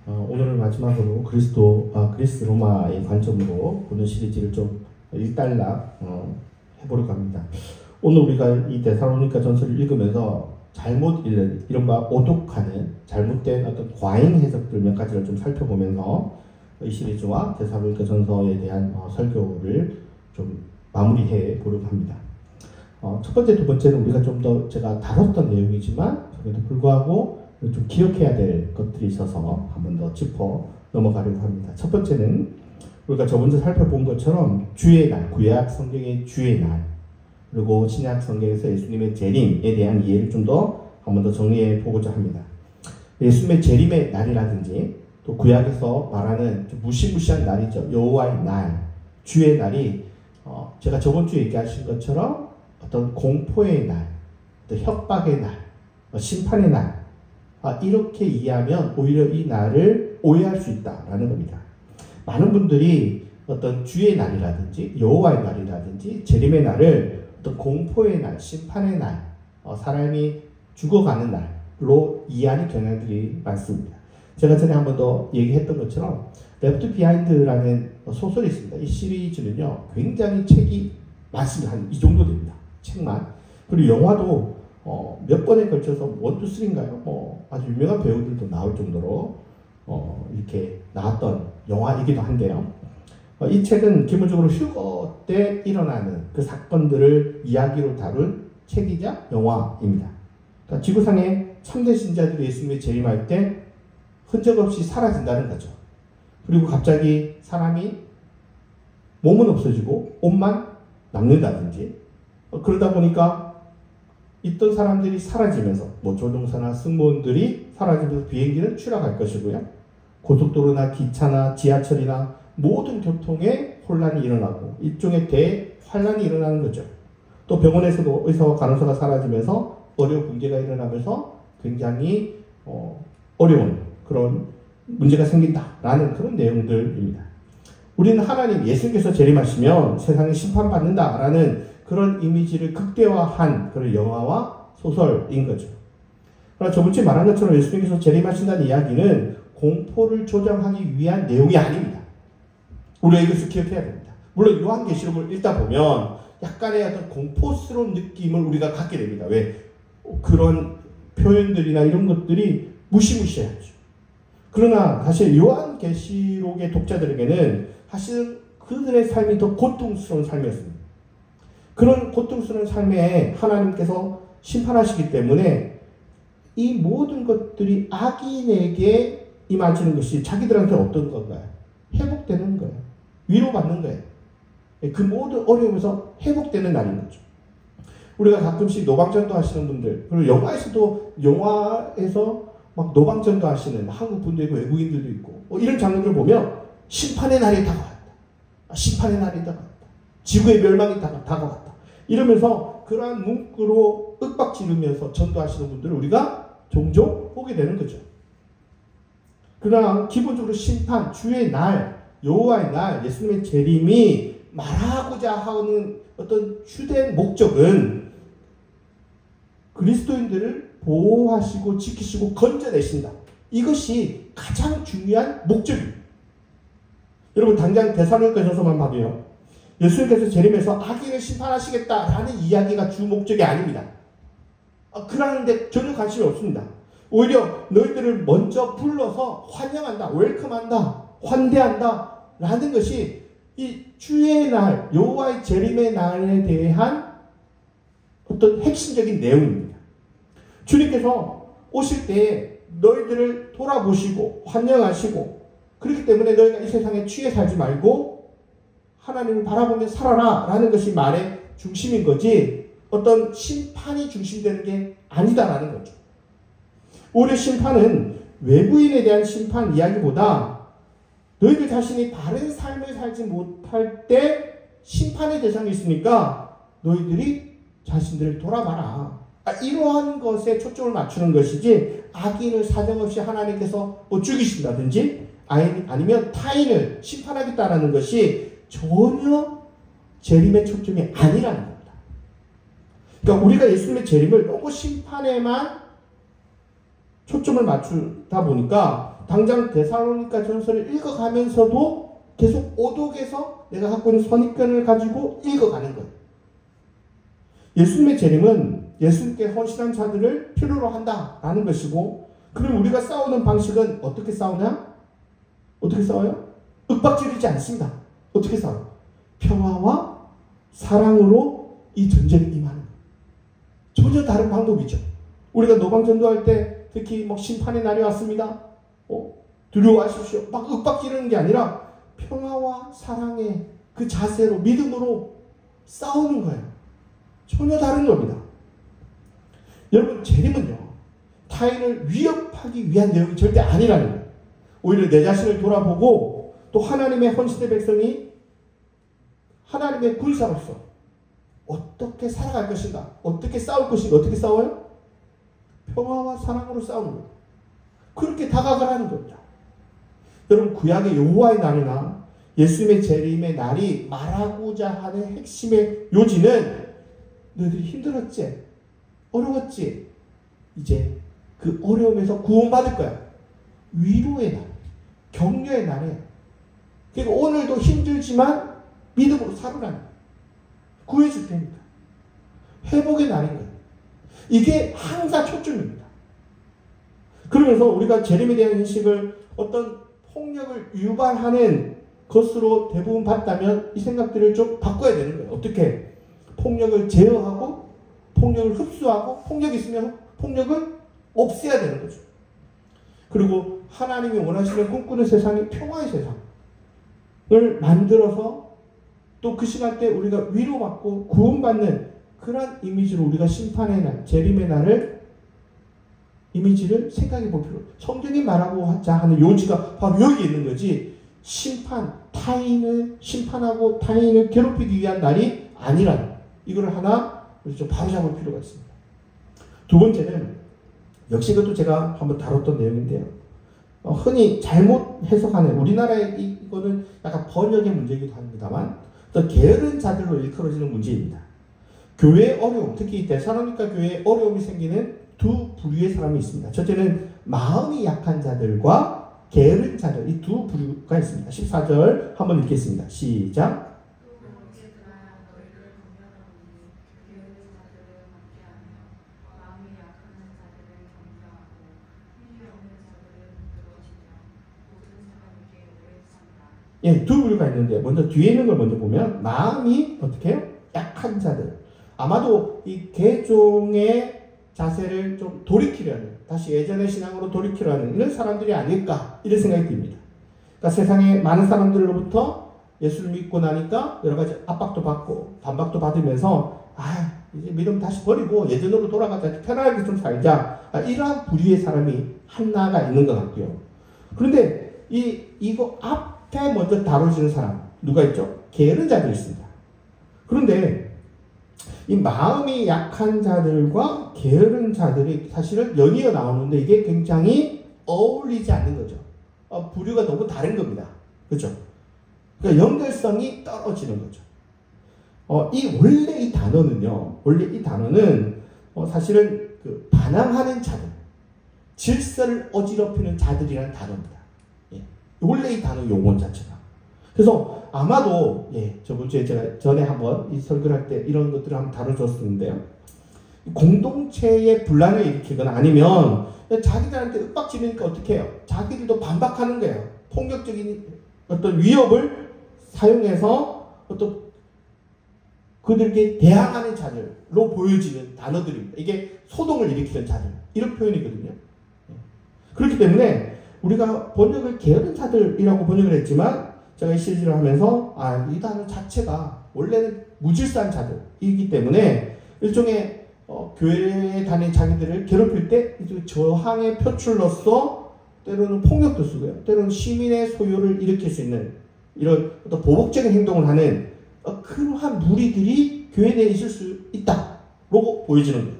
오늘은 마지막으로 그리스 로마의 관점으로 보는 시리즈를 좀 일단락 해보려고 합니다. 오늘 우리가 이 데살로니가 전서를 읽으면서 잘못 읽는, 이른바 오독하는 잘못된 어떤 과잉 해석들 몇 가지를 좀 살펴보면서 이 시리즈와 데살로니가 전서에 대한 설교를 좀 마무리해 보려고 합니다. 첫 번째, 두 번째는 우리가 좀 더 제가 다뤘던 내용이지만 그래도 불구하고 좀 기억해야 될 것들이 있어서 한 번 더 짚어 넘어가려고 합니다. 첫 번째는 우리가 저번에 살펴본 것처럼 주의 날, 구약 성경의 주의 날, 그리고 신약 성경에서 예수님의 재림에 대한 이해를 좀 더 한 번 더 정리해 보고자 합니다. 예수님의 재림의 날이라든지 또 구약에서 말하는 좀 무시무시한 날이죠. 여호와의 날, 주의 날이 제가 저번 주에 얘기하신 것처럼 어떤 공포의 날, 어떤 협박의 날, 심판의 날, 이렇게 이해하면 오히려 이 날을 오해할 수 있다라는 겁니다. 많은 분들이 어떤 주의 날이라든지 여호와의 날이라든지 재림의 날을 어떤 공포의 날, 심판의 날, 사람이 죽어가는 날로 이해하는 경향들이 많습니다. 제가 전에 한 번 더 얘기했던 것처럼 레프트 비하인드라는 소설이 있습니다. 이 시리즈는요 굉장히 책이 많습니다. 한 이 정도 됩니다. 책만. 그리고 영화도 몇 번에 걸쳐서 1, 2, 3인가요? 아주 유명한 배우들도 나올 정도로 이렇게 나왔던 영화이기도 한데요. 이 책은 기본적으로 휴거 때 일어나는 그 사건들을 이야기로 다룬 책이자 영화입니다. 그러니까 지구상의 참된 신자들이 예수님의 재림할 때 흔적 없이 사라진다는 거죠. 그리고 갑자기 사람이 몸은 없어지고 옷만 남는다든지 그러다 보니까 있던 사람들이 사라지면서 조종사나 승무원들이 사라지면서 비행기는 추락할 것이고요. 고속도로나 기차나 지하철이나 모든 교통에 혼란이 일어나고 일종의 대환란이 일어나는 거죠. 또 병원에서도 의사와 간호사가 사라지면서 의료 붕괴가 일어나면서 굉장히 어려운 그런 문제가 생긴다라는 그런 내용들입니다. 우리는 하나님 예수님께서 재림하시면 세상이 심판받는다라는 그런 이미지를 극대화한 그런 영화와 소설인 거죠. 그러나 저번주에 말한 것처럼 예수님께서 재림하신다는 이야기는 공포를 조장하기 위한 내용이 아닙니다. 우리가 이것을 기억해야 됩니다. 물론 요한계시록을 읽다 보면 약간의 어떤 공포스러운 느낌을 우리가 갖게 됩니다. 왜? 그런 표현들이나 이런 것들이 무시무시하죠. 그러나 사실 요한계시록의 독자들에게는 사실 그들의 삶이 더 고통스러운 삶이었습니다. 그런 고통스러운 삶에 하나님께서 심판하시기 때문에 이 모든 것들이 악인에게 임하시는 것이 자기들한테 어떤 건가요? 회복되는 거예요. 위로받는 거예요. 그 모든 어려움에서 회복되는 날인 거죠. 우리가 가끔씩 노방전도 하시는 분들, 그리고 영화에서 막 노방전도 하시는 한국 분도 있고 외국인들도 있고 이런 장면을 보면 심판의 날이 다가왔다. 심판의 날이 다가왔다. 지구의 멸망이 다가왔다. 이러면서 그러한 문구로 윽박지르면서 전도하시는 분들을 우리가 종종 보게 되는 거죠. 그러나 기본적으로 심판, 주의 날, 여호와의 날, 예수님의 재림이 말하고자 하는 어떤 주된 목적은 그리스도인들을 보호하시고 지키시고 건져내신다. 이것이 가장 중요한 목적입니다. 여러분 당장 데살로니가전서만 봐도요. 예수님께서 재림해서 악인을 심판하시겠다라는 이야기가 주 목적이 아닙니다. 그러는데 전혀 관심이 없습니다. 오히려 너희들을 먼저 불러서 환영한다, 웰컴한다, 환대한다 라는 것이 이 주의 날, 여호와의 재림의 날에 대한 어떤 핵심적인 내용입니다. 주님께서 오실 때 너희들을 돌아보시고 환영하시고 그렇기 때문에 너희가 이 세상에 취해 살지 말고 하나님을 바라보며 살아라 라는 것이 말의 중심인 거지 어떤 심판이 중심되는 게 아니다라는 거죠. 오히려 심판은 외부인에 대한 심판 이야기보다 너희들 자신이 바른 삶을 살지 못할 때 심판의 대상이 있으니까 너희들이 자신들을 돌아봐라. 이러한 것에 초점을 맞추는 것이지 악인을 사정없이 하나님께서 죽이신다든지 아니면 타인을 심판하겠다라는 것이 전혀 재림의 초점이 아니라는 겁니다. 그러니까 우리가 예수님의 재림을 너무 심판에만 초점을 맞추다 보니까 당장 데살로니가 전서를 읽어가면서도 계속 오독에서 내가 갖고 있는 선입견을 가지고 읽어가는 거예요. 예수님의 재림은 예수님께 헌신한 자들을 필요로 한다라는 것이고, 그럼 우리가 싸우는 방식은 어떻게 싸우냐? 어떻게 싸워요? 윽박지르지 않습니다. 어떻게 싸워요? 평화와 사랑으로 이 전쟁에 임하는 거예요. 전혀 다른 방법이죠. 우리가 노방전도할 때 특히 심판의 날이 왔습니다. 두려워하십시오. 막 윽박지르는 게 아니라 평화와 사랑의 그 자세로, 믿음으로 싸우는 거예요. 전혀 다른 겁니다. 여러분, 재림은요, 타인을 위협하기 위한 내용이 절대 아니라는 거예요. 오히려 내 자신을 돌아보고 또 하나님의 헌신의 백성이 하나님의 군사로서 어떻게 살아갈 것인가, 어떻게 싸울 것인가. 어떻게 싸워요? 평화와 사랑으로 싸우는 거예요. 그렇게 다가가라는 겁니다. 여러분, 구약의 여호와의 날이나 예수님의 재림의 날이 말하고자 하는 핵심의 요지는 너희들이 힘들었지? 어려웠지? 이제 그 어려움에서 구원받을 거야. 위로의 날, 격려의 날이에요. 그러니까 오늘도 힘들지만 믿음으로 살으라는 거예요. 구해줄 테니까. 회복의 날인 거예요. 이게 항상 초점입니다. 그러면서 우리가 재림에 대한 인식을 어떤 폭력을 유발하는 것으로 대부분 봤다면 이 생각들을 좀 바꿔야 되는 거예요. 어떻게? 폭력을 제어하고 폭력을 흡수하고, 폭력이 있으면 폭력을 없애야 되는 거죠. 그리고 하나님이 원하시는 꿈꾸는 세상이 평화의 세상을 만들어서 또 그 시간대 우리가 위로받고 구원받는 그러한 이미지로 우리가 심판의 날, 재림의 날을 이미지를 생각해 볼 필요. 성경이 말하고자 하는 요지가 바로 여기 있는 거지, 타인을 심판하고 타인을 괴롭히기 위한 날이 아니라는, 이걸 하나 우리 좀 바로잡을 필요가 있습니다. 두 번째는 역시 그것도 제가 한번 다뤘던 내용인데요. 흔히 잘못 해석하는, 우리나라의 이거는 약간 번역의 문제이기도 합니다만, 또 게으른 자들로 일컬어지는 문제입니다. 교회의 어려움, 특히 데살로니가 교회에 어려움이 생기는 두 부류의 사람이 있습니다. 첫째는 마음이 약한 자들과 게으른 자들, 이 두 부류가 있습니다. 14절 한번 읽겠습니다. 시작. 예, 두 부류가 있는데, 먼저 뒤에 있는 걸 먼저 보면, 마음이 어떻게 해요? 약한 자들. 아마도 이 개종의 자세를 좀 돌이키려는, 다시 예전의 신앙으로 돌이키려는 이런 사람들이 아닐까, 이런 생각이 듭니다. 그러니까 세상에 많은 사람들로부터 예수를 믿고 나니까 여러 가지 압박도 받고 반박도 받으면서, 이제 믿음 다시 버리고 예전으로 돌아가자, 편하게 좀 살자, 이러한 부류의 사람이 하나가 있는 것 같고요. 그런데 이거 앞에 먼저 다뤄지는 사람, 누가 있죠? 게으른 자들이 있습니다. 그런데 이 마음이 약한 자들과 게으른 자들이 사실은 연이어 나오는데 이게 굉장히 어울리지 않는 거죠. 부류가 너무 다른 겁니다. 그렇죠? 그러니까 연결성이 떨어지는 거죠. 원래 이 단어는 사실은 그 반항하는 자들, 질서를 어지럽히는 자들이라는 단어입니다. 예. 원래 이 단어 용어 자체가. 그래서 아마도 저번 주에 제가 전에 한번 이 설교를 할 때 이런 것들을 한번 다뤄줬었는데요. 공동체의 분란을 일으키거나 아니면 자기들한테 윽박지르니까 어떻게 해요? 자기들도 반박하는 거예요. 폭력적인 어떤 위협을 사용해서 어떤 그들에게 대항하는 자들로 보여지는 단어들입니다. 이게 소동을 일으키는 자들, 이런 표현이거든요. 그렇기 때문에 우리가 번역을 게으른 자들이라고 번역을 했지만, 제가 이 시리즈를 하면서 이 단어 자체가 원래는 무질서한 자들이기 때문에 일종의 교회에 다니는 자기들을 괴롭힐 때 저항의 표출로서 때로는 폭력도 쓰고요, 때로는 시민의 소요를 일으킬 수 있는 이런 어떤 보복적인 행동을 하는 그러한 무리들이 교회 내에 있을 수 있다라고 보여지는 거예요.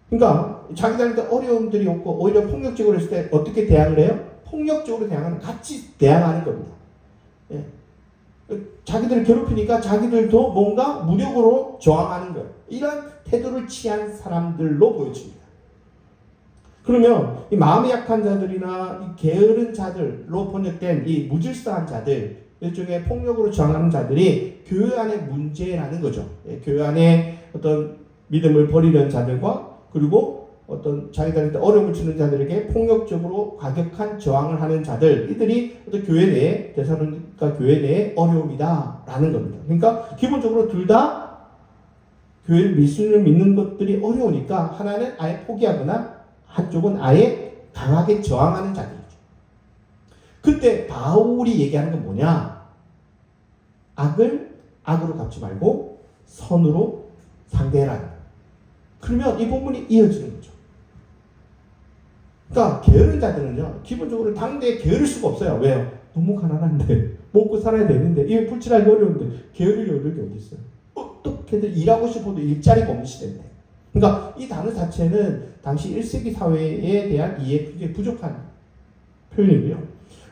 그러니까 자기들한테 어려움들이 없고 오히려 폭력적으로 했을 때 어떻게 대항을 해요? 폭력적으로 대항하는, 같이 대항하는 겁니다. 예. 자기들을 괴롭히니까 자기들도 뭔가 무력으로 저항하는 거예요. 이런 태도를 취한 사람들로 보여집니다. 그러면 이 마음이 약한 자들이나 이 게으른 자들로 번역된 이 무질서한 자들, 일종의 폭력으로 저항하는 자들이 교회 안의 문제라는 거죠. 교회 안에 어떤 믿음을 버리는 자들과 그리고 어떤 자기들한테 어려움을 주는 자들에게 폭력적으로 과격한 저항을 하는 자들, 이들이 어떤 교회 내에, 데살로니가 교회 내에 어려움이다라는 겁니다. 그러니까 기본적으로 둘 다 교회 예수님을 믿는 것들이 어려우니까 하나는 아예 포기하거나 한쪽은 아예 강하게 저항하는 자들이죠. 그때 바울이 얘기하는 건 뭐냐? 악을 악으로 갚지 말고 선으로 상대해라. 그러면 이 본문이 이어지는 거죠. 그러니까 게으른 자들은요, 기본적으로 당대에 게으를 수가 없어요. 왜요? 너무 가난한데, 먹고 살아야 되는데, 이게 풀칠하기 어려운데, 게으를 여력이 어디 있어요? 어떻게든 일하고 싶어도 일자리가 없는 시대인데. 그러니까 이 단어 자체는 당시 1세기 사회에 대한 이해 그게 부족한 표현이고요.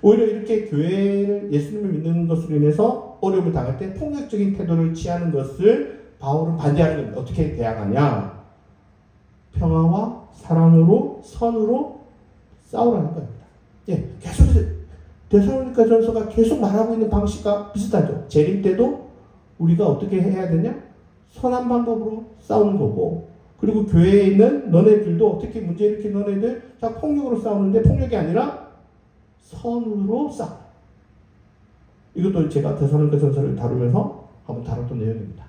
오히려 이렇게 교회를 예수님을 믿는 것으로 인해서 어려움을 당할 때 폭력적인 태도를 취하는 것을 바울은 반대하는 겁니다. 어떻게 대항하냐? 평화와 사랑으로, 선으로 싸우라는 겁니다. 예, 계속해서 데살로니가 전서가 계속 말하고 있는 방식과 비슷하죠. 재림 때도 우리가 어떻게 해야 되냐? 선한 방법으로 싸우는 거고, 그리고 교회에 있는 너네들도 어떻게 문제 일으킨 너네들 다 폭력으로 싸우는데 폭력이 아니라 선으로 싸워. 이것도 제가 데살로니가 전서를 다루면서 한번 다뤘던 내용입니다.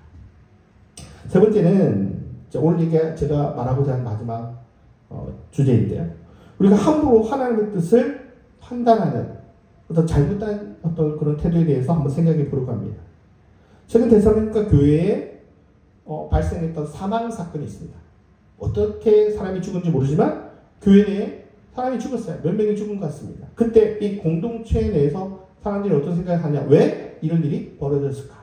세 번째는 오늘 제가 말하고자 하는 마지막 주제인데요. 우리가 함부로 하나님의 뜻을 판단하는 어떤 잘못된 어떤 그런 태도에 대해서 한번 생각해 보려고 합니다. 최근 데살로니가 교회에 발생했던 사망 사건이 있습니다. 어떻게 사람이 죽은지 모르지만 교회 내에 사람이 죽었어요. 몇 명이 죽은 것 같습니다. 그때 이 공동체 내에서 사람들이 어떤 생각을 하냐? 왜 이런 일이 벌어졌을까?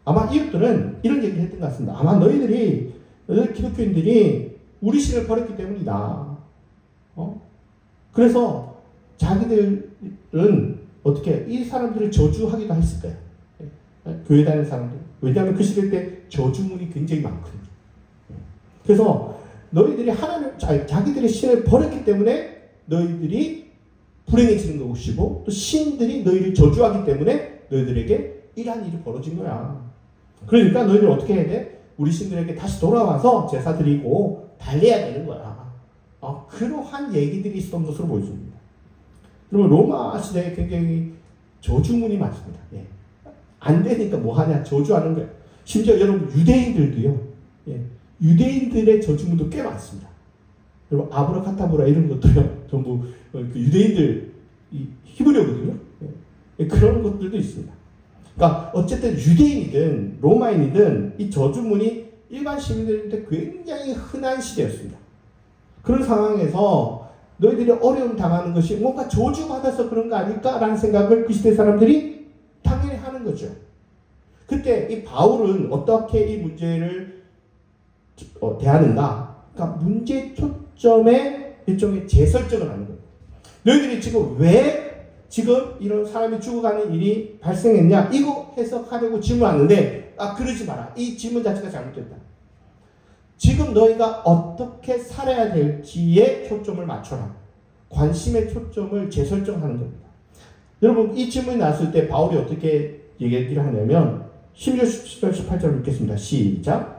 아마 이웃들은 이런 얘기를 했던 것 같습니다. 아마 너희들 기독교인들이 우리 신을 버렸기 때문이다. 그래서 자기들은 어떻게 이 사람들을 저주하기도 했을 거예요. 교회 다니는 사람들. 왜냐하면 그 시대 때 저주문이 굉장히 많거든요. 그래서 너희들이 자기들의 신을 버렸기 때문에 너희들이 불행해지는 것이고 또 신들이 너희를 저주하기 때문에 너희들에게 이러한 일이 벌어진 거야. 그러니까 너희들 어떻게 해야 돼? 우리 신들에게 다시 돌아와서 제사 드리고 달래야 되는 거야. 그러한 얘기들이 있었던 것으로 보여집니다. 그러면 로마 시대에 굉장히 저주문이 많습니다. 예. 안 되니까 뭐 하냐? 저주하는 거예요. 심지어 여러분 유대인들도요. 예. 유대인들의 저주문도 꽤 많습니다. 여러분 아브라카타브라 이런 것도요. 전부 그 유대인들 히브리어거든요. 예. 그런 것들도 있습니다. 그러니까 어쨌든 유대인이든 로마인이든 이 저주문이 일반 시민들한테 굉장히 흔한 시대였습니다. 그런 상황에서 너희들이 어려움 당하는 것이 뭔가 저주받아서 그런 거 아닐까라는 생각을 그 시대 사람들이 당연히 하는 거죠. 그때 이 바울은 어떻게 이 문제를 대하는가? 그러니까 문제 초점에 일종의 재설정을 하는 거예요. 너희들이 지금 왜 지금 이런 사람이 죽어가는 일이 발생했냐? 이거 해석하려고 질문하는데 그러지 마라. 이 질문 자체가 잘못됐다. 지금 너희가 어떻게 살아야 될지에 초점을 맞춰라. 관심의 초점을 재설정하는 겁니다. 여러분 이 질문이 나왔을 때 바울이 어떻게 얘기를 하냐면 16, 17절, 18절 읽겠습니다. 시작.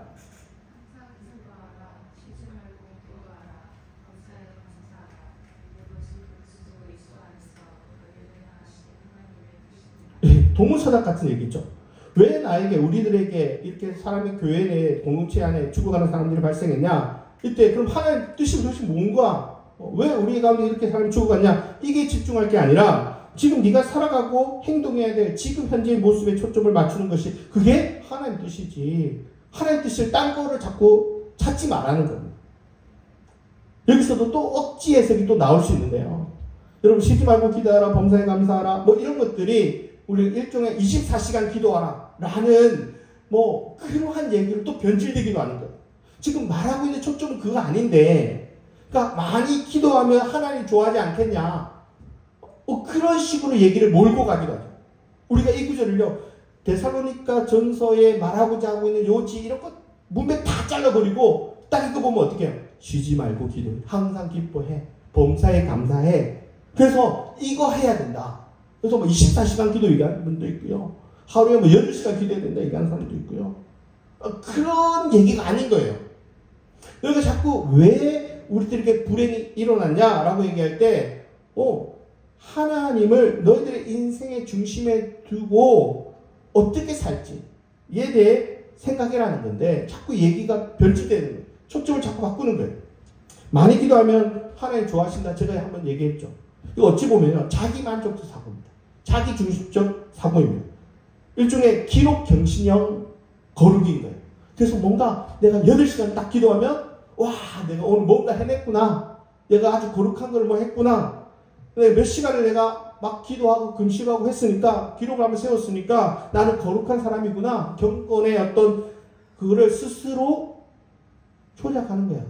동문서답 같은 얘기죠. 왜 나에게 우리들에게 이렇게 사람이 교회 내 공동체 안에 죽어가는 사람들이 발생했냐? 이때 그럼 하나님 뜻이 도대체 뭔가? 왜 우리 가운데 이렇게 사람이 죽어갔냐? 이게 집중할 게 아니라 지금 네가 살아가고 행동해야 될 지금 현재의 모습에 초점을 맞추는 것이 그게 하나님 뜻이지. 하나님 뜻을 딴 거를 자꾸 찾지 말라는 겁니다. 여기서도 또 억지 해석이 또 나올 수 있는데요. 여러분 쉬지 말고 기도하라, 범사에 감사하라, 뭐 이런 것들이 우리 일종의 24시간 기도하라 라는 뭐 그러한 얘기를 또 변질되기도 하는 거예요. 지금 말하고 있는 초점은 그거 아닌데, 그러니까 많이 기도하면 하나님 좋아하지 않겠냐? 그런 식으로 얘기를 몰고 가기도 하죠. 우리가 이 구절을요, 데살로니가 전서에 말하고자 하고 있는 요지 이런 것 문맥 다 잘라버리고 딱 이거 보면 어떻게 해요? 쉬지 말고 기도해. 항상 기뻐해. 범사에 감사해. 그래서 이거 해야 된다. 그래서 뭐 24시간 기도 얘기하는 분도 있고요. 하루에 뭐 8시간 기도해야 된다 얘기하는 사람도 있고요. 그런 얘기가 아닌 거예요. 그러니까 자꾸 왜 우리들에게 불행이 일어났냐라고 얘기할 때, 하나님을 너희들의 인생의 중심에 두고 어떻게 살지에 대해 생각해라는 건데, 자꾸 얘기가 변질되는 거예요. 초점을 자꾸 바꾸는 거예요. 많이 기도하면 하나님 좋아하신다. 제가 한번 얘기했죠. 이거 어찌 보면요, 자기 만족도 사고입니다. 자기 중심적 사고입니다. 일종의 기록 경신형 거룩인 거예요. 그래서 뭔가 내가 8시간 딱 기도하면, 와, 내가 오늘 뭔가 해냈구나. 내가 아주 거룩한 걸 뭐 했구나. 몇 시간을 내가 막 기도하고 금식하고 했으니까, 기록을 한번 세웠으니까 나는 거룩한 사람이구나. 경건의 어떤 그거를 스스로 조작하는 거예요.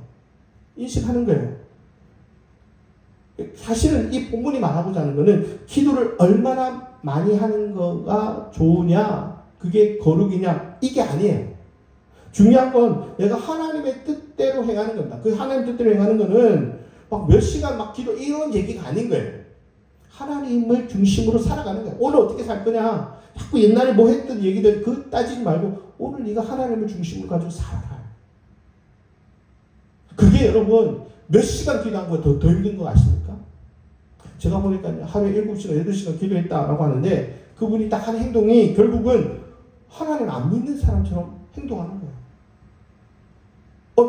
인식하는 거예요. 사실은 이 본문이 말하고자 하는 거는 기도를 얼마나 많이 하는 거가 좋으냐, 그게 거룩이냐, 이게 아니에요. 중요한 건 내가 하나님의 뜻대로 행하는 겁니다. 그 하나님 뜻대로 행하는 거는 막 몇 시간 막 기도 이런 얘기가 아닌 거예요. 하나님을 중심으로 살아가는 거예요. 오늘 어떻게 살 거냐, 자꾸 옛날에 뭐 했던 얘기들 그 따지지 말고 오늘 네가 하나님을 중심으로 가지고 살아라. 그게 여러분 몇 시간 기도한 거 더 힘든 거 아십니까? 제가 보니까 하루에 7시간, 8시간 기도했다라고 하는데, 그분이 딱 하는 행동이 결국은 하나님 안 믿는 사람처럼 행동하는 거예요.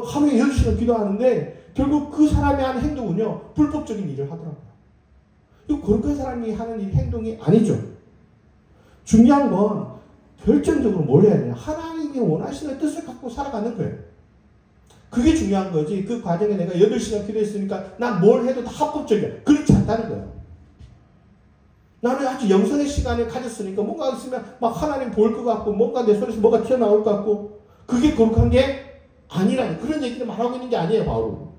하루에 8시간 기도하는데 결국 그 사람이 하는 행동은요, 불법적인 일을 하더라고요. 이거 거룩한 사람이 하는 일, 행동이 아니죠. 중요한 건 결정적으로 뭘 해야 되냐, 하나님이 원하시는 뜻을 갖고 살아가는 거예요. 그게 중요한 거지. 그 과정에 내가 8시간 기도했으니까 난 뭘 해도 다 합법적이야. 그렇지 않다는 거예요. 나는 아주 영성의 시간을 가졌으니까 뭔가 있으면 막 하나님 볼 것 같고, 뭔가 내 손에서 뭐가 튀어나올 것 같고, 그게 거룩한 게 아니라는, 그런 얘기를 말하고 있는 게 아니에요, 바로.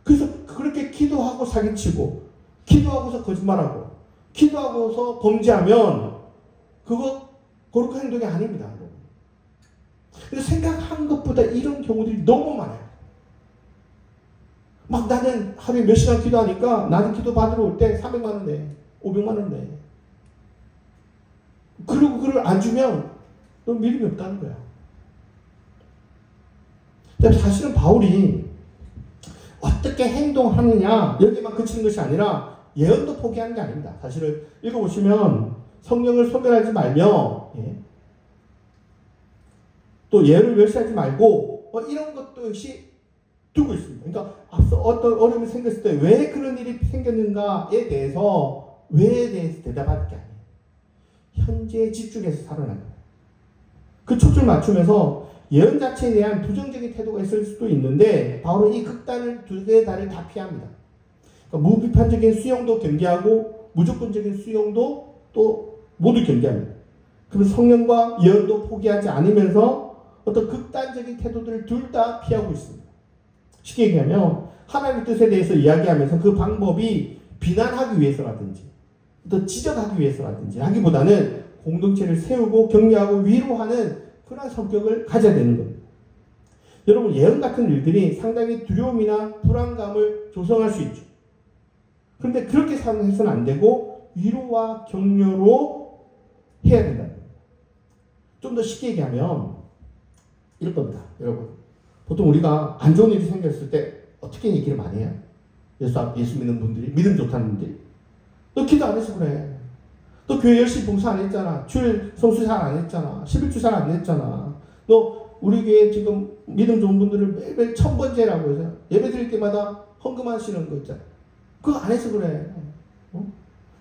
그래서 그렇게 기도하고 사기치고, 기도하고서 거짓말하고, 기도하고서 범죄하면 그거 거룩한 행동이 아닙니다. 그래서 생각한 것보다 이런 경우들이 너무 많아요. 막 나는 하루에 몇 시간 기도하니까 나는 기도 받으러 올 때 300만 원 내, 500만 원 내. 그리고 그걸 안 주면 너 믿음이 없다는 거야. 근데 사실은 바울이 어떻게 행동하느냐 여기만 그치는 것이 아니라 예언도 포기하는 게 아닙니다. 사실은 읽어보시면 성령을 소멸하지 말며, 또 예를 멸시하지 말고, 이런 것도 역시 두고 있습니다. 그러니까 앞서 어떤 어려움이 생겼을 때 왜 그런 일이 생겼는가에 대해서, 왜에 대해서 대답하는 게 아니에요. 현재에 집중해서 살아나는 거예요. 그 초점을 맞추면서 예언 자체에 대한 부정적인 태도가 있을 수도 있는데, 바울은 이 극단을 두 개의 다리를 다 피합니다. 그러니까 무비판적인 수용도 경계하고 무조건적인 수용도 또 모두 경계합니다. 그러면 성령과 예언도 포기하지 않으면서 어떤 극단적인 태도들을 둘 다 피하고 있습니다. 쉽게 얘기하면 하나님의 뜻에 대해서 이야기하면서 그 방법이 비난하기 위해서라든지 또 지적하기 위해서라든지 하기보다는 공동체를 세우고 격려하고 위로하는 그런 성격을 가져야 되는 겁니다. 여러분, 예언 같은 일들이 상당히 두려움이나 불안감을 조성할 수 있죠. 그런데 그렇게 사용해서는 안 되고 위로와 격려로 해야 된다. 좀 더 쉽게 얘기하면 이럴 겁니다. 여러분, 보통 우리가 안 좋은 일이 생겼을 때 어떻게 얘기를 많이 해요? 예수 믿는 분들이, 믿음 좋다는 분들이, 너 기도 안 해서 그래. 너 교회 열심히 봉사 안 했잖아. 주일 성수 잘 안 했잖아. 11주 잘 안 했잖아. 너 우리 교회 지금 믿음 좋은 분들을 매일 1000번째라고 해서 예배 드릴 때마다 헌금하시는 거 있잖아. 그거 안 해서 그래.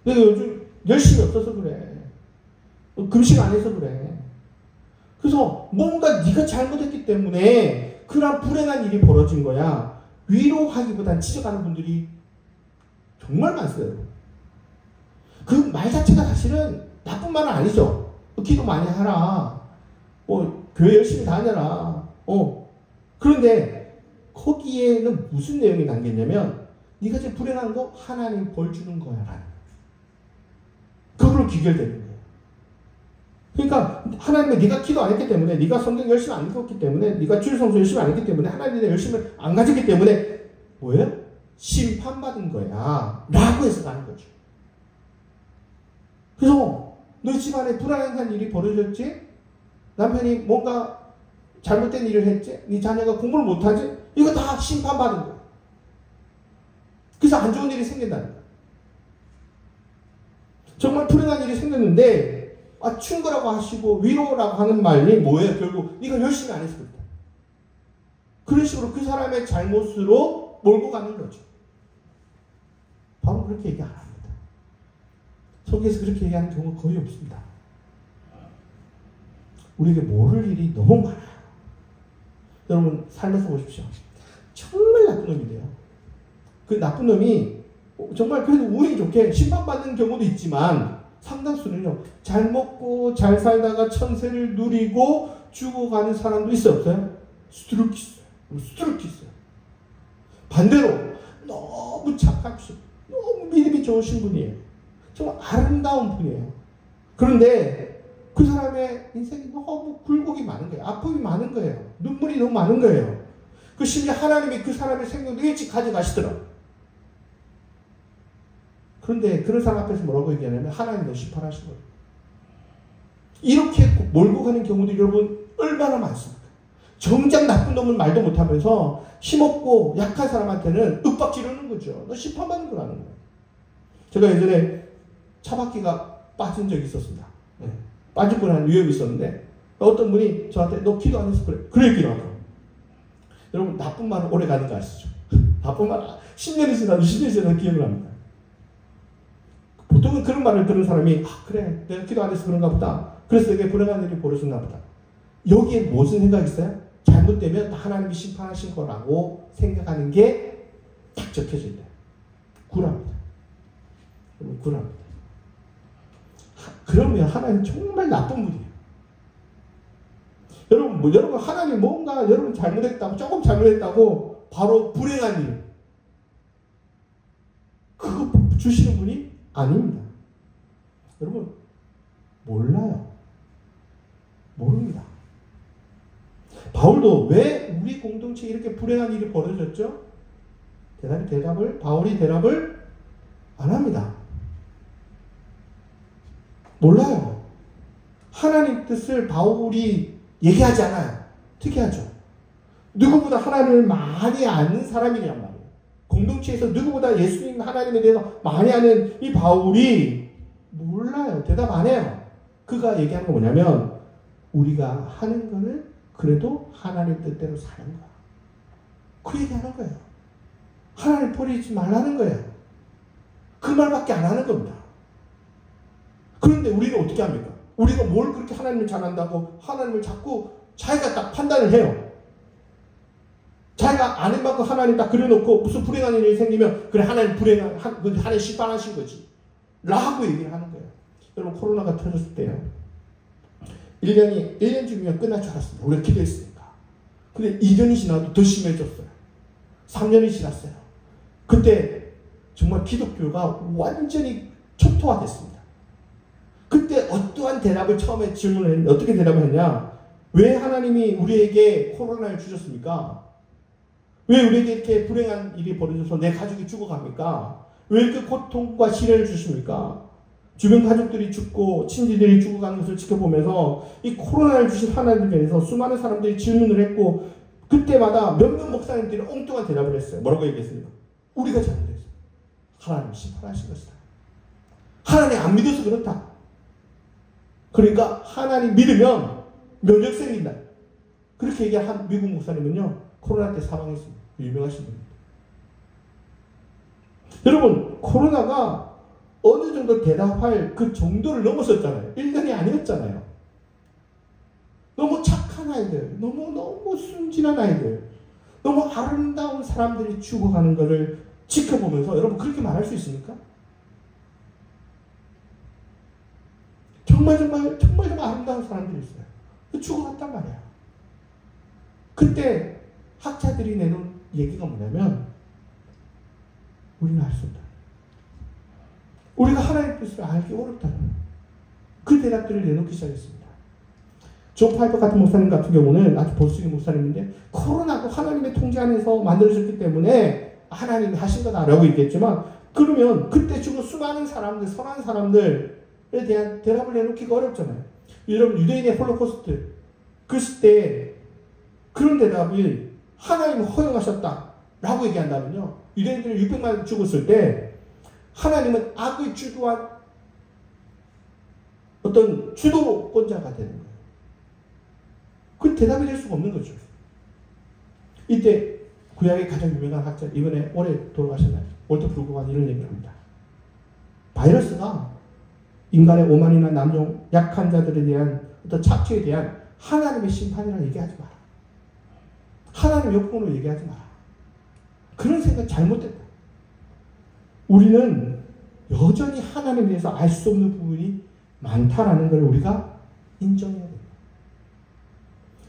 내가 요즘 열심히 없어서 그래. 금식 안 해서 그래. 그래서 뭔가 네가 잘못했기 때문에 그런 불행한 일이 벌어진 거야. 위로하기보단 지적하는 분들이 정말 많어요. 그 말 자체가 사실은 나쁜 말은 아니죠. 기도 많이 하라. 교회 열심히 다녀라. 그런데 거기에는 무슨 내용이 담겼냐면 네가 지금 불행한 거 하나님 벌 주는 거야. 그걸로 귀결되는 거예요. 그러니까 하나님은 네가 기도 안 했기 때문에, 네가 성경 열심히 안 읽었기 때문에, 네가 주일 성수 열심히 안 했기 때문에, 하나님에 대한 열심을 안 가졌기 때문에 뭐예요? 심판받은 거야 라고 해서 가는 거죠. 그래서 너희 집안에 불안한 일이 벌어졌지? 남편이 뭔가 잘못된 일을 했지? 네 자녀가 공부를 못하지? 이거 다 심판받은 거야. 그래서 안 좋은 일이 생긴다는 거야. 정말 불행한 일이 생겼는데 충고라고 하시고 위로라고 하는 말이 뭐예요? 결국 네가 열심히 안 해서 그렇다. 그런 식으로 그 사람의 잘못으로 몰고 가는 거죠. 바울은 그렇게 얘기 안 합니다. 성경에서 그렇게 얘기하는 경우가 거의 없습니다. 우리에게 모를 일이 너무 많아요. 여러분 삶에서 보십시오. 정말 나쁜 놈이 돼요. 그 나쁜 놈이 정말 그래도 운이 좋게 심판받는 경우도 있지만 상당수는요, 잘 먹고 잘 살다가 천세를 누리고 죽어가는 사람도 있어요, 없어요? 수두룩 있어요. 반대로 너무 착하시고 너무 믿음이 좋으신 분이에요. 정말 아름다운 분이에요. 그런데 그 사람의 인생이 너무 굴곡이 많은 거예요. 아픔이 많은 거예요. 눈물이 너무 많은 거예요. 그 심지어 하나님이 그 사람의 생명도 일찍 가져가시더라고요. 그런데 그런 사람 앞에서 뭐라고 얘기하냐면 하나님도 심판하신 거예요. 이렇게 몰고 가는 경우들이 여러분 얼마나 많습니까? 정작 나쁜 놈은 말도 못하면서 힘없고 약한 사람한테는 윽박 지르는 거죠. 너 심판받는 거라는 거예요. 제가 예전에 차바퀴가 빠진 적이 있었습니다. 네. 빠질 뻔한 위험이 있었는데 어떤 분이 저한테 너 기도 안 해서 그래. 그래 기도하라고. 여러분 나쁜 말은 오래 가는 거 아시죠? 나쁜 말 10년이 지나도 10년이 지나도 기억을 합니다. 보통은 그런 말을 들은 사람이 그래 내가 기도 안 해서 그런가 보다. 그래서 내게 불행한 일이 벌어졌나 보다. 여기에 무슨 생각이 있어요? 잘못되면 하나님이 심판하신 거라고 생각하는 게 딱 적혀져 있다. 굴합니다. 여러분 굴합니다. 그러면 하나님 정말 나쁜 분이에요. 여러분 하나님 뭔가 여러분 잘못했다고 조금 잘못했다고 바로 불행한 일 그거 주시는 분이 아닙니다. 여러분 몰라요. 모릅니다. 바울도 왜 우리 공동체에 이렇게 불행한 일이 벌어졌죠? 바울이 대답을 안 합니다. 몰라요. 하나님 뜻을 바울이 얘기하지 않아요. 특이하죠. 누구보다 하나님을 많이 아는 사람이란 말이에요. 공동체에서 누구보다 예수님 하나님에 대해서 많이 아는 이 바울이 몰라요. 대답 안 해요. 그가 얘기하는 건 뭐냐면 우리가 하는 거는 그래도 하나님 뜻대로 사는 거야. 그 얘기하는 거예요. 하나님 버리지 말라는 거예요. 그 말밖에 안 하는 겁니다. 그런데 우리는 어떻게 합니까? 우리가 뭘 그렇게 하나님을 잘한다고 하나님을 자꾸 자기가 딱 판단을 해요. 자기가 아는 만큼 하나님 딱 그려놓고 무슨 불행한 일이 생기면 그래 하나님 하나님 심판하신 거지 라고 얘기를 하는 거예요. 여러분 코로나가 터졌을 때요. 1년 중이면 끝날 줄 알았습니다. 우리가 기도했으니까. 근데 2년이 지나도 더 심해졌어요. 3년이 지났어요. 그때 정말 기독교가 완전히 초토화됐습니다. 그때 어떠한 대답을 처음에 질문을 했는데 어떻게 대답을 했냐? 왜 하나님이 우리에게 코로나를 주셨습니까? 왜 우리에게 이렇게 불행한 일이 벌어져서 내 가족이 죽어갑니까? 왜 이렇게 고통과 시련을 주십니까? 주변 가족들이 죽고 친지들이 죽어가는 것을 지켜보면서 이 코로나를 주신 하나님에 대해서 수많은 사람들이 질문을 했고 그때마다 몇몇 목사님들이 엉뚱한 대답을 했어요. 뭐라고 얘기했습니까? 우리가 잘못했어요. 하나님 심판하신 것이다. 하나님 안 믿어서 그렇다. 그러니까 하나님 믿으면 면역 생긴다. 그렇게 얘기한 미국 목사님은요. 코로나 때 사망했습니다. 유명하신 분입니다. 여러분 코로나가 어느 정도 대답할 그 정도를 넘었었잖아요. 1년이 아니었잖아요. 너무 착한 아이들, 너무 순진한 아이들, 너무 아름다운 사람들이 죽어가는 것을 지켜보면서 여러분 그렇게 말할 수 있습니까? 정말 아름다운 사람들이 있어요. 죽어갔단 말이야. 그때 학자들이 내놓은 얘기가 뭐냐면 우리는 알 수 없다. 우리가 하나님의 뜻을 알기 어렵다는 그 대답들을 내놓기 시작했습니다. 존 파이퍼 같은 목사님 같은 경우는 아주 보수적인 목사님인데 코로나도 하나님의 통제 안에서 만들어졌기 때문에 하나님이 하신 거다라고 얘기했지만 그러면 그때 죽은 수많은 사람들, 선한 사람들에 대한 대답을 내놓기가 어렵잖아요. 여러분 유대인의 홀로코스트 그 시대에 그런 대답이 하나님은 허용하셨다라고 얘기한다면요. 유대인들이 600만 죽었을 때 하나님은 악을 주도한 어떤 주도권자가 되는 거예요. 그 대답이 될 수가 없는 거죠. 이때 구약의 가장 유명한 학자, 이번에 올해 돌아가셨나요? 월터 브루그가 이런 얘기를 합니다. 바이러스가 인간의 오만이나 남용, 약한 자들에 대한 어떤 착취에 대한 하나님의 심판이라고 얘기하지 마라. 하나님 역공으로 얘기하지 마라. 그런 생각 잘못됐다. 우리는 여전히 하나님에 대해서 알 수 없는 부분이 많다라는 걸 우리가 인정해야 됩니다.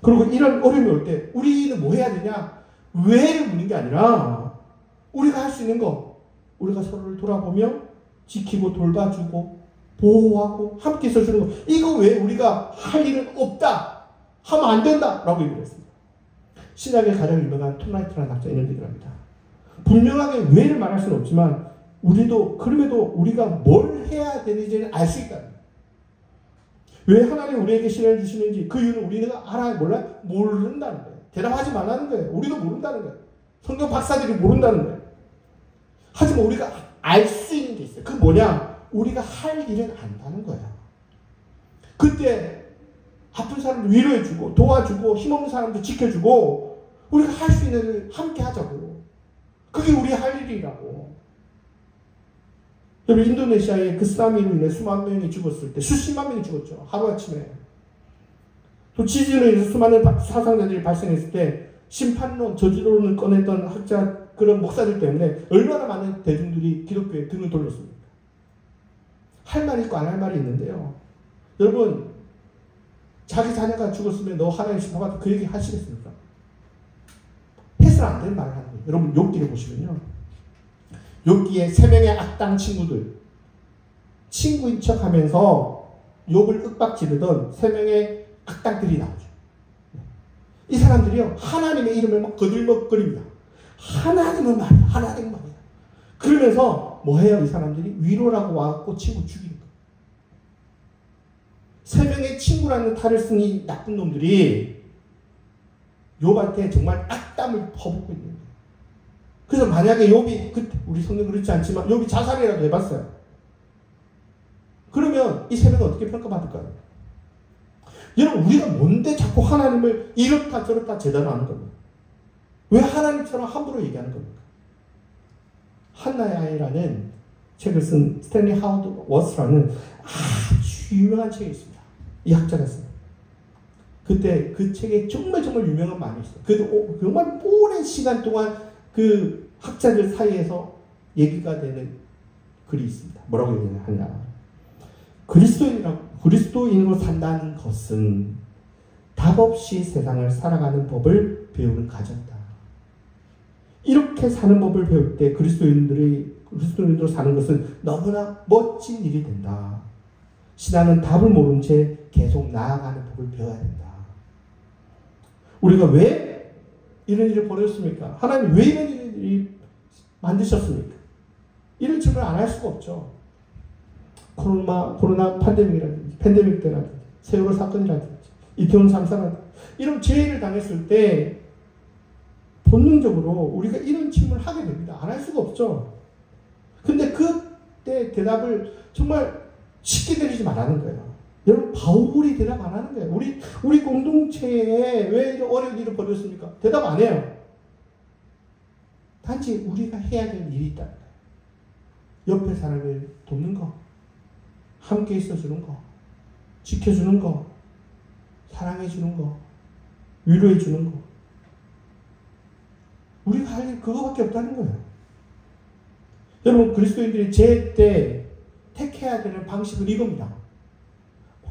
그리고 이런 어려움이 올 때 우리는 뭐 해야 되냐? 왜를 묻는 게 아니라 우리가 할 수 있는 거, 우리가 서로를 돌아보며 지키고 돌봐주고 보호하고 함께 있어주는 거, 이거 왜 우리가 할 일은 없다, 하면 안 된다 라고 얘기를 했습니다. 신약의 가장 유명한 톰 라이트라는 학자 이런 얘기를 합니다. 분명하게 왜를 말할 수는 없지만 우리도 그럼에도 우리가 뭘 해야 되는지는 알 수 있다. 왜 하나님 우리에게 시련을 주시는지 그 이유는 우리가 알아야 몰라요? 모른다는 거예요. 대답하지 말라는 거예요. 우리도 모른다는 거예요. 성경 박사들이 모른다는 거예요. 하지만 우리가 알 수 있는 게 있어요. 그 뭐냐? 우리가 할 일은 안다는 거예요. 그때 아픈 사람도 위로해주고 도와주고 힘없는 사람도 지켜주고 우리가 할 수 있는 일을 함께 하자고. 그게 우리 할 일이라고. 여러분 인도네시아의 그 쓰나미로 인해 수만 명이 죽었을 때 수십만 명이 죽었죠. 하루아침에. 또 지진으로 인해서 수많은 사상자들이 발생했을 때 심판론, 저주론을 꺼냈던 학자 그런 목사들 때문에 얼마나 많은 대중들이 기독교에 등을 돌렸습니까? 할 말이 있고 안 할 말이 있는데요. 여러분 자기 자녀가 죽었으면 너 하나님 심판받아 그 얘기 하시겠습니까? 해서는 안 되는 말을 하는 거예요. 여러분 욥기를 보시면요. 욥기에 3명의 악당 친구들, 친구인 척 하면서 욥을 윽박지르던 3명의 악당들이 나오죠. 이 사람들이요, 하나님의 이름을 막 거들먹거립니다. 하나님은 말이야, 하나님 말이야. 그러면서 뭐 해요, 이 사람들이? 위로라고 와갖고 친구 죽이는 거예요. 3명의 친구라는 탈을 쓴 이 나쁜 놈들이 욥한테 정말 악담을 퍼붓고 있는 거예요. 그래서 만약에 욥이, 우리 성경 그렇지 않지만 욥이 자살이라도 해봤어요. 그러면 이 3명은 어떻게 평가받을까요? 여러분 우리가 뭔데 자꾸 하나님을 이렇다 저렇다 재단하는 겁니까? 왜 하나님처럼 함부로 얘기하는 겁니까? 한나의 아이라는 책을 쓴 스탠리 하워드 워스라는 아주 유명한 책이 있습니다. 이 학자가 쓴. 그때 그 책에 정말 유명한 말이 있어요. 그래도 정말 오랜 시간 동안 그 학자들 사이에서 얘기가 되는 글이 있습니다. 뭐라고 얘기하냐? 그리스도인으로 산다는 것은 답 없이 세상을 살아가는 법을 배우는 과정이다. 이렇게 사는 법을 배울 때 그리스도인으로 사는 것은 너무나 멋진 일이 된다. 신앙은 답을 모른 채 계속 나아가는 법을 배워야 된다. 우리가 왜 이런 일을 벌였습니까? 하나님 왜 이런 일을 만드셨습니까? 이런 질문을 안 할 수가 없죠. 코로나 팬데믹 때라든지 세월호 사건이라든지 이태원 참사라든지 이런 재해를 당했을 때 본능적으로 우리가 이런 질문을 하게 됩니다. 안 할 수가 없죠. 근데 그때 대답을 정말 쉽게 내리지 말라는 거예요. 여러분 바울이 대답 안 하는 거예요. 우리 공동체에 왜 이런 어려운 일을 벌였습니까? 대답 안 해요. 단지 우리가 해야 될 일이 있다는 거예요. 옆에 사람을 돕는 거, 함께 있어주는 거, 지켜주는 거, 사랑해주는 거, 위로해주는 거. 우리가 할 일 그거밖에 없다는 거예요. 여러분 그리스도인들이 재해 때 택해야 되는 방식은 이겁니다.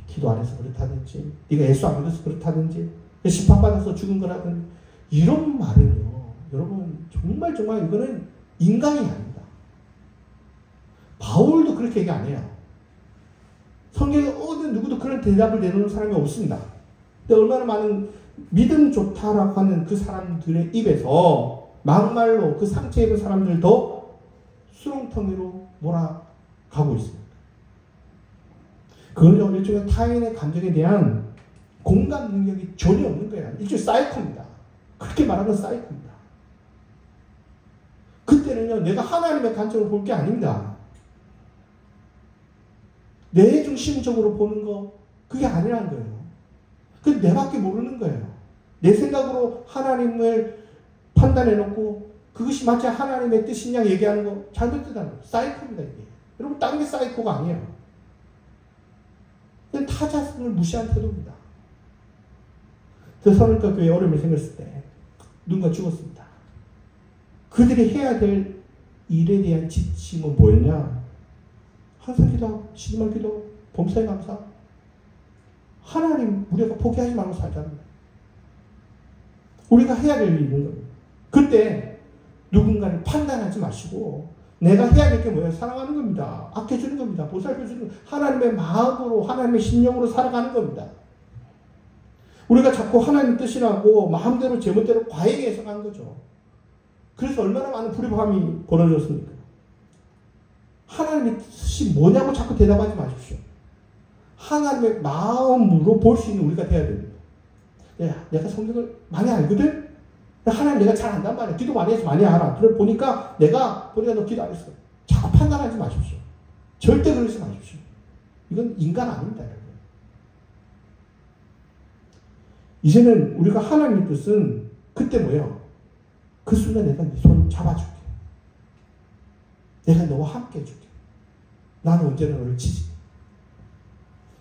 기도 안 해서 그렇다든지 네가 예수 안 믿어서 그렇다든지 심판받아서 죽은 거라든지 이런 말은요. 여러분 정말 이거는 인간이 아닙니다. 바울도 그렇게 얘기 안 해요. 성경에 어느 누구도 그런 대답을 내놓는 사람이 없습니다. 근데 얼마나 많은 믿음 좋다라고 하는 그 사람들의 입에서 막말로 그 상처 입은 사람들도 수렁텅이로 몰아가고 있습니다. 그건 일종의 타인의 감정에 대한 공감 능력이 전혀 없는 거예요. 일종의 사이코입니다. 그렇게 말하는 사이코입니다. 그때는요, 내가 하나님의 관점으로 볼 게 아닙니다. 내 중심적으로 보는 거, 그게 아니라는 거예요. 그건 내밖에 모르는 거예요. 내 생각으로 하나님을 판단해놓고 그것이 마치 하나님의 뜻이냐 얘기하는 거 잘못되다는 거예요. 사이코입니다, 이게. 여러분, 딴 게 사이코가 아니에요. 그냥 타자성을 무시한 태도입니다. 데살로니가 교회에 어려움이 생겼을 때 누군가 죽었습니다. 그들이 해야 될 일에 대한 지침은 뭐였냐? 항상 기도하고, 시기말 기도, 범사에 감사. 하나님, 우리가 포기하지 말고 살자는 거예요. 우리가 해야 될 일이 있는 겁니다. 그때 누군가를 판단하지 마시고 내가 해야 될 게 뭐예요? 사랑하는 겁니다. 아껴주는 겁니다. 보살펴주는 겁니다. 하나님의 마음으로, 하나님의 심령으로 살아가는 겁니다. 우리가 자꾸 하나님 뜻이라고 마음대로 제멋대로 과잉 해석한 거죠. 그래서 얼마나 많은 불협화음이 벌어졌습니까? 하나님의 뜻이 뭐냐고 자꾸 대답하지 마십시오. 하나님의 마음으로 볼 수 있는 우리가 돼야 됩니다. 내가 성경을 많이 알거든? 하나님 내가 잘 안단 말이야. 기도 많이 해서 많이 알아. 그래 보니까 너 기도 안 했어. 자꾸 판단하지 마십시오. 절대 그러지 마십시오. 이건 인간 아닙니다, 여러분. 이제는 우리가 하나님의 뜻은 그때 뭐예요? 그 순간 내가 네 손 잡아줄게. 내가 너와 함께 해줄게. 나는 언제나 너를 지지.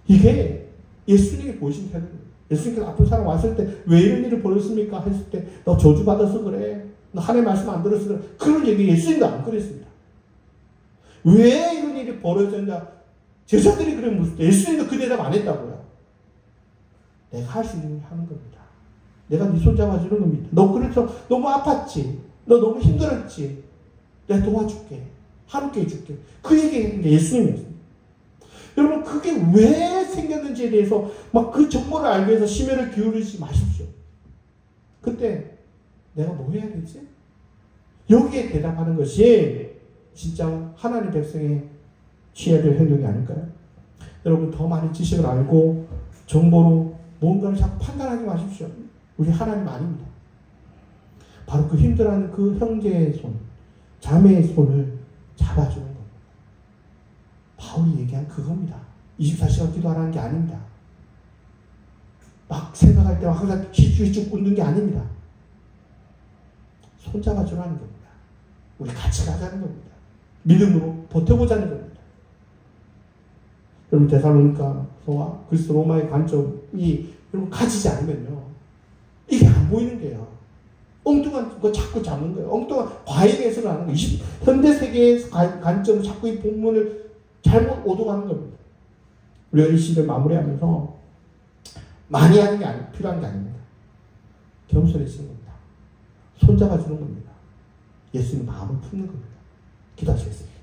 이게 예수님이 보이신 태도입니다. 예수님께서 아픈 사람 왔을 때 왜 이런 일이 벌어졌습니까? 했을 때 너 저주받아서 그래. 너 하나님의 말씀 안 들어서 그래. 그런 얘기 예수님도 안 그랬습니다. 왜 이런 일이 벌어졌냐? 제자들이 그래 묻을 때 예수님도 그 대답 안 했다고요. 내가 할 수 있는 일 하는 겁니다. 내가 네 손 잡아주는 겁니다. 너 그래서 너무 아팠지? 너 너무 힘들었지? 내가 도와줄게. 함께 해줄게. 그 얘기했는 게 예수님이었습니다. 여러분, 그게 왜 생겼는지에 대해서 막 그 정보를 알기 위해서 심혈을 기울이지 마십시오. 그때 내가 뭐 해야 되지? 여기에 대답하는 것이 진짜 하나님 백성의 취해야 될 행동이 아닐까요? 여러분, 더 많은 지식을 알고 정보로 뭔가를 자꾸 판단하지 마십시오. 우리 하나님 아닙니다. 바로 그 힘들어하는 그 형제의 손, 자매의 손을 잡아주는 겁니다. 바울이 얘기한 그겁니다. 24시간 기도하라는 게 아닙니다. 막 생각할 때 항상 휘쭉 웃는 게 아닙니다. 손잡아주라는 겁니다. 우리 같이 가자는 겁니다. 믿음으로 버텨보자는 겁니다. 여러분, 데살로니가서와 그리스도 로마의 관점이 여러분 가지지 않으면요, 이게 안 보이는 거예요. 엉뚱한 거 자꾸 잡는 거예요. 엉뚱한 과잉 해석을 하는 거예요. 현대 세계의 관점을 자꾸 이 본문을 잘못 오도가는 겁니다. 우리가 이 시를 마무리하면서 많이 하는 게 필요한 게 아닙니다. 겸손해지는 겁니다. 손잡아주는 겁니다. 예수님 마음을 품는 겁니다. 기도하시겠습니다.